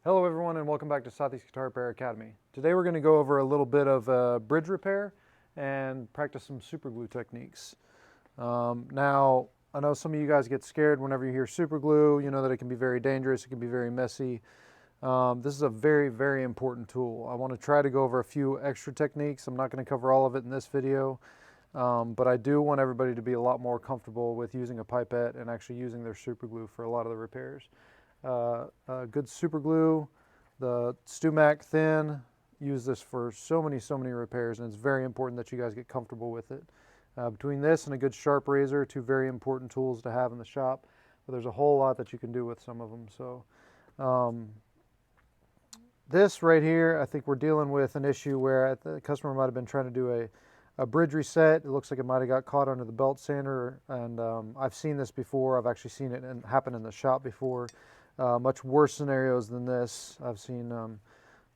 Hello everyone and welcome back to Southeast Guitar Repair Academy. Today we're going to go over a little bit of bridge repair and practice some super glue techniques. Now, I know some of you guys get scared whenever you hear super glue. You know that it can be very dangerous, it can be very messy. This is a very, very important tool. I want to try to go over a few extra techniques. I'm not going to cover all of it in this video, but I do want everybody to be a lot more comfortable with using a pipette and actually using their super glue for a lot of the repairs. Good super glue, the StuMac Thin, use this for so many repairs, and it's very important that you guys get comfortable with it. Between this and a good sharp razor, two very important tools to have in the shop, but there's a whole lot that you can do with some of them. So this right here, I think we're dealing with an issue where the customer might have been trying to do a bridge reset. It looks like it might have got caught under the belt sander, and I've seen this before. I've actually seen it happen in the shop before. Much worse scenarios than this. I've seen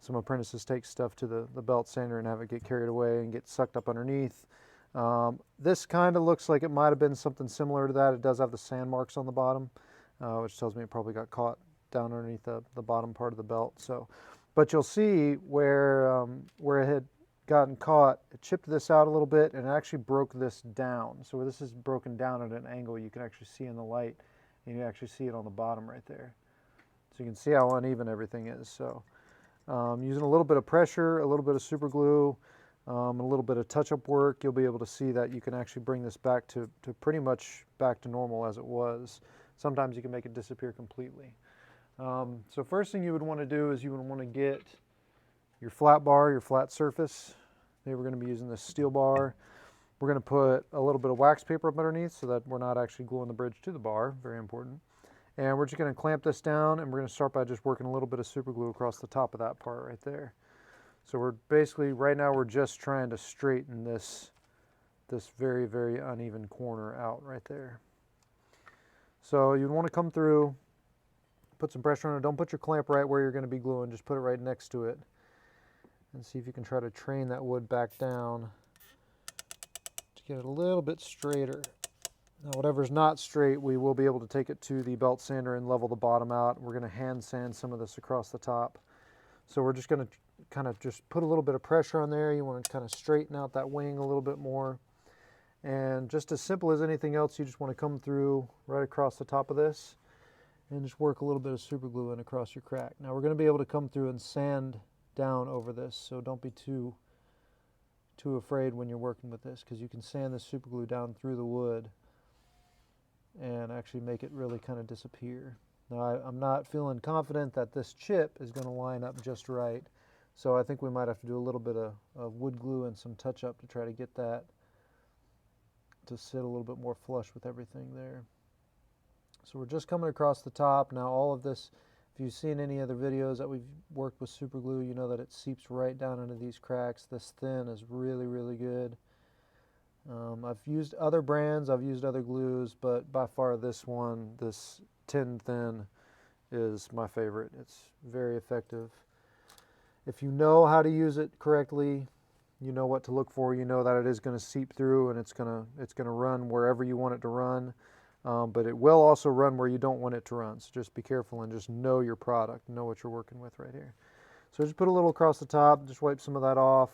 some apprentices take stuff to the belt sander and have it get carried away and get sucked up underneath. This kind of looks like it might have been something similar to that. It does have the sand marks on the bottom, which tells me it probably got caught down underneath the bottom part of the belt. So, but you'll see where it had gotten caught, it chipped this out a little bit and it actually broke this down. So where this is broken down at an angle, you can actually see in the light, and you can actually see it on the bottom right there. So you can see how uneven everything is. So using a little bit of pressure, a little bit of super glue, a little bit of touch-up work, you'll be able to see that you can actually bring this back to pretty much back to normal as it was. Sometimes you can make it disappear completely. So first thing you would want to do is you would want to get your flat bar, your flat surface. Today we're going to be using this steel bar. We're going to put a little bit of wax paper up underneath so that we're not actually gluing the bridge to the bar, very important. And we're just going to clamp this down, and we're going to start by just working a little bit of super glue across the top of that part right there. So we're basically, right now we're just trying to straighten this very, very uneven corner out right there. So you'd want to come through, put some pressure on it. Don't put your clamp right where you're going to be gluing, just put it right next to it. And see if you can try to train that wood back down to get it a little bit straighter. Now whatever's not straight, we will be able to take it to the belt sander and level the bottom out. We're going to hand sand some of this across the top. So we're just going to kind of just put a little bit of pressure on there. You want to kind of straighten out that wing a little bit more. And just as simple as anything else, you just want to come through right across the top of this and just work a little bit of super glue in across your crack. Now we're going to be able to come through and sand down over this, so don't be too afraid when you're working with this, because you can sand the super glue down through the wood and actually make it really kind of disappear. Now I'm not feeling confident that this chip is going to line up just right, so I think we might have to do a little bit of wood glue and some touch up to try to get that to sit a little bit more flush with everything there. So we're just coming across the top. Now all of this, if you've seen any other videos that we've worked with super glue, you know that it seeps right down into these cracks. This thin is really, really good. I've used other brands, I've used other glues, but by far this one, this tin thin, is my favorite. It's very effective. If you know how to use it correctly, you know what to look for, you know that it is going to seep through and it's going to run wherever you want it to run, but it will also run where you don't want it to run. So just be careful and just know your product, know what you're working with right here. So just put a little across the top, just wipe some of that off.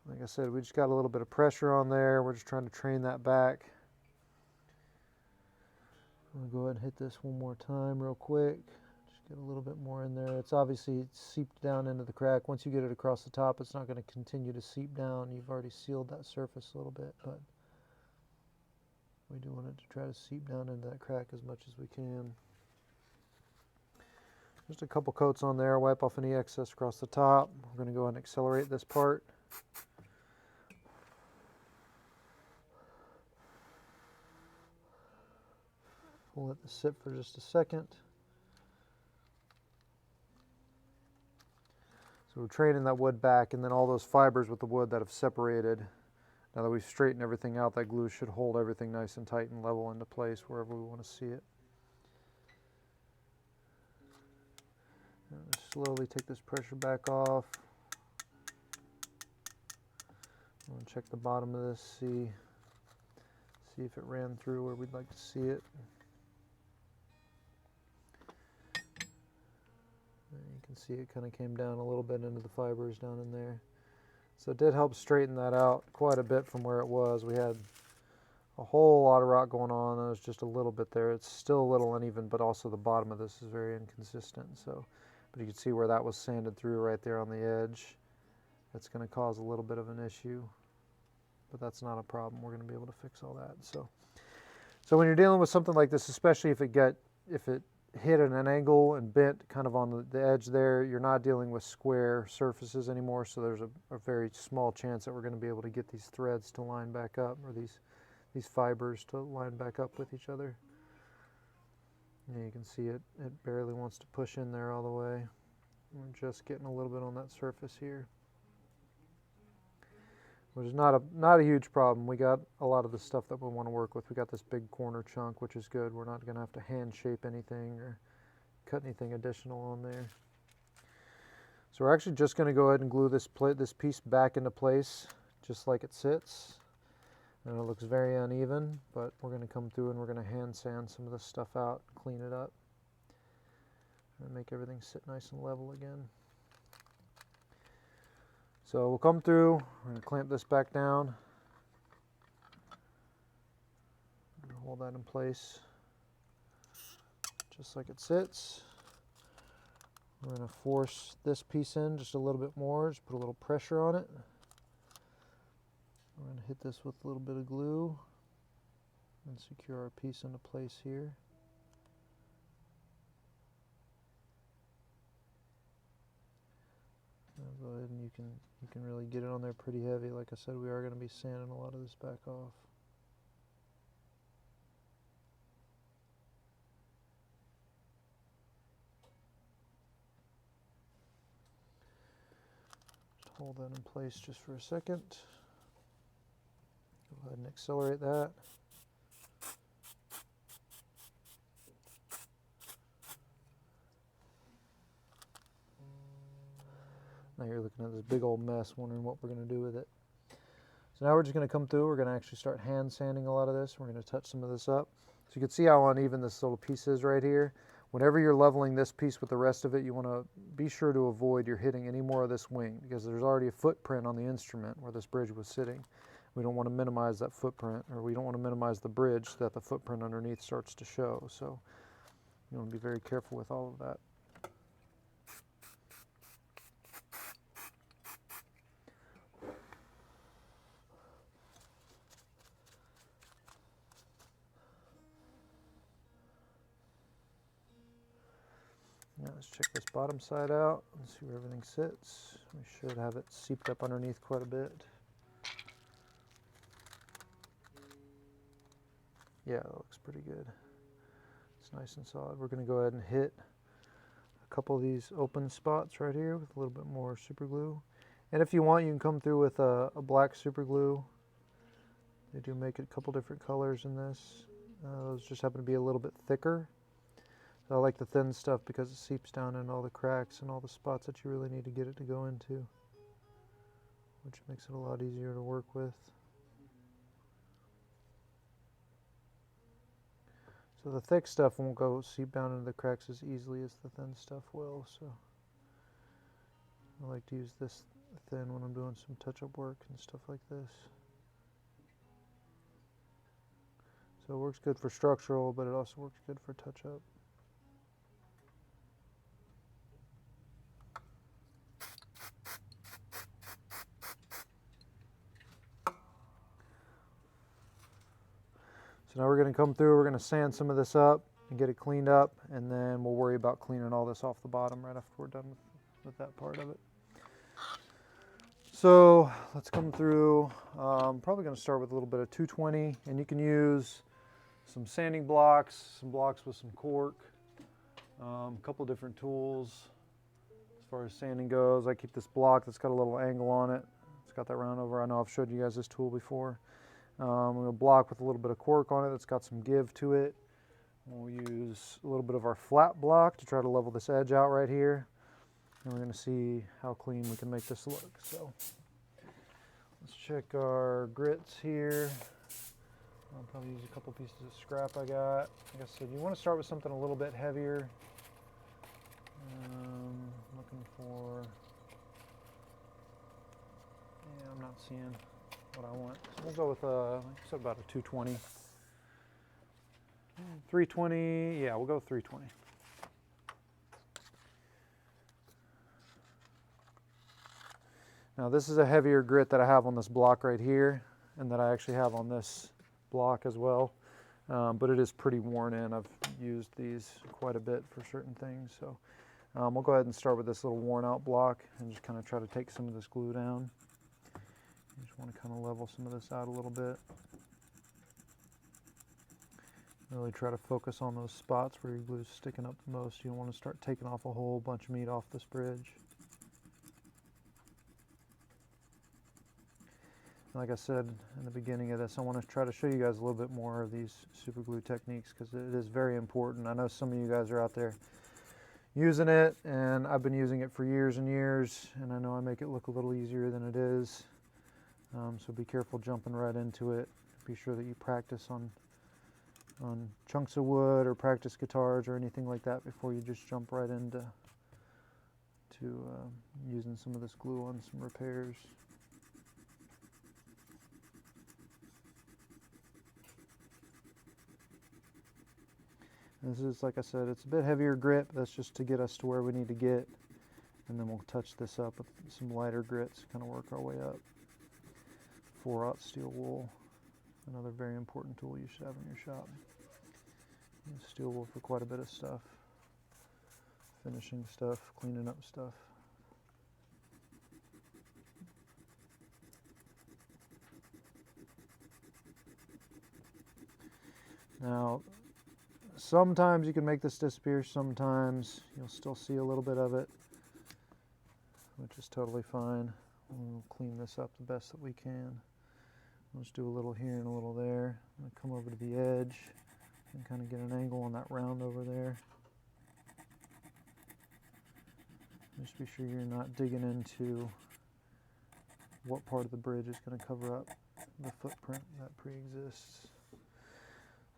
Like I said, we just got a little bit of pressure on there. We're just trying to train that back. I'm going to go ahead and hit this one more time real quick. Just get a little bit more in there. It's obviously seeped down into the crack. Once you get it across the top, it's not going to continue to seep down. You've already sealed that surface a little bit, but we do want it to try to seep down into that crack as much as we can. Just a couple coats on there. Wipe off any excess across the top. We're going to go ahead and accelerate this part. We'll let this sit for just a second. So we're training that wood back, and then all those fibers with the wood that have separated, now that we've straightened everything out, that glue should hold everything nice and tight and level into place wherever we want to see it. Just slowly take this pressure back off. I'm going to check the bottom of this, see if it ran through where we'd like to see it. can see it kind of came down a little bit into the fibers down in there. So it did help straighten that out quite a bit from where it was. We had a whole lot of rock going on. There was just a little bit there. It's still a little uneven, but also the bottom of this is very inconsistent. So, but you can see where that was sanded through right there on the edge. That's going to cause a little bit of an issue, but that's not a problem. We're going to be able to fix all that. So when you're dealing with something like this, especially if it hit at an angle and bent kind of on the edge there, you're not dealing with square surfaces anymore, so there's a very small chance that we're going to be able to get these threads to line back up, or these fibers to line back up with each other. Yeah, you can see it barely wants to push in there all the way. We're just getting a little bit on that surface here, which is not a huge problem. We got a lot of the stuff that we want to work with. We got this big corner chunk, which is good. We're not going to have to hand shape anything or cut anything additional on there. So we're actually just going to go ahead and glue this piece back into place just like it sits. And it looks very uneven, but we're going to come through and we're going to hand sand some of this stuff out, clean it up, and make everything sit nice and level again. So we'll come through, we're going to clamp this back down, hold that in place just like it sits. We're going to force this piece in just a little bit more, just put a little pressure on it. We're going to hit this with a little bit of glue and secure our piece into place here. Go ahead and you can really get it on there pretty heavy. Like I said, we are going to be sanding a lot of this back off. Just hold that in place just for a second. Go ahead and accelerate that. Now you're looking at this big old mess, wondering what we're going to do with it. So now we're just going to come through. We're going to actually start hand sanding a lot of this. We're going to touch some of this up. So you can see how uneven this little piece is right here. Whenever you're leveling this piece with the rest of it, you want to be sure to avoid you're hitting any more of this wing, because there's already a footprint on the instrument where this bridge was sitting. We don't want to minimize that footprint, or we don't want to minimize the bridge so that the footprint underneath starts to show. So you want to be very careful with all of that. Now let's check this bottom side out and see where everything sits. We should have it seeped up underneath quite a bit. Yeah, that looks pretty good. It's nice and solid. We're going to go ahead and hit a couple of these open spots right here with a little bit more super glue. And if you want, you can come through with a black super glue. They do make it a couple different colors in this. Those just happen to be a little bit thicker. I like the thin stuff because it seeps down in all the cracks and all the spots that you really need to get it to go into, which makes it a lot easier to work with. So the thick stuff won't go seep down into the cracks as easily as the thin stuff will. So I like to use this thin when I'm doing some touch-up work and stuff like this. So it works good for structural, but it also works good for touch-up. So now we're going to come through, we're going to sand some of this up and get it cleaned up, and then we'll worry about cleaning all this off the bottom right after we're done with that part of it. So let's come through. Probably going to start with a little bit of 220, and you can use some sanding blocks, some blocks with some cork, a couple different tools. As far as sanding goes, I keep this block that's got a little angle on it. It's got that round over. I know I've showed you guys this tool before. I'm going to block with a little bit of cork on it that's got some give to it. We'll use a little bit of our flat block to try to level this edge out right here. And we're going to see how clean we can make this look. So let's check our grits here. I'll probably use a couple pieces of scrap I got. Like I said, you want to start with something a little bit heavier. Looking not seeing what I want. So we'll go with, like I said, about a 220. 320, yeah, we'll go with 320. Now this is a heavier grit that I have on this block right here, and that I actually have on this block as well. But it is pretty worn in. I've used these quite a bit for certain things. So we'll go ahead and start with this little worn out block and just kind of try to take some of this glue down. You just want to kind of level some of this out a little bit. Really try to focus on those spots where your glue's sticking up the most. You don't want to start taking off a whole bunch of meat off this bridge. Like I said in the beginning of this, I want to try to show you guys a little bit more of these super glue techniques because it is very important. I know some of you guys are out there using it, and I've been using it for years and years, and I know I make it look a little easier than it is. So be careful jumping right into it. Be sure that you practice on chunks of wood or practice guitars or anything like that before you just jump right into using some of this glue on some repairs. This is, like I said, it's a bit heavier grit, but that's just to get us to where we need to get. And then we'll touch this up with some lighter grits, kind of work our way up. 4/0 steel wool, another very important tool you should have in your shop. Use steel wool for quite a bit of stuff. Finishing stuff, cleaning up stuff. Now, sometimes you can make this disappear, sometimes you'll still see a little bit of it, which is totally fine. We'll clean this up the best that we can. We'll just do a little here and a little there. I'm going to come over to the edge and kind of get an angle on that round over there. Just be sure you're not digging into what part of the bridge is going to cover up the footprint that pre-exists.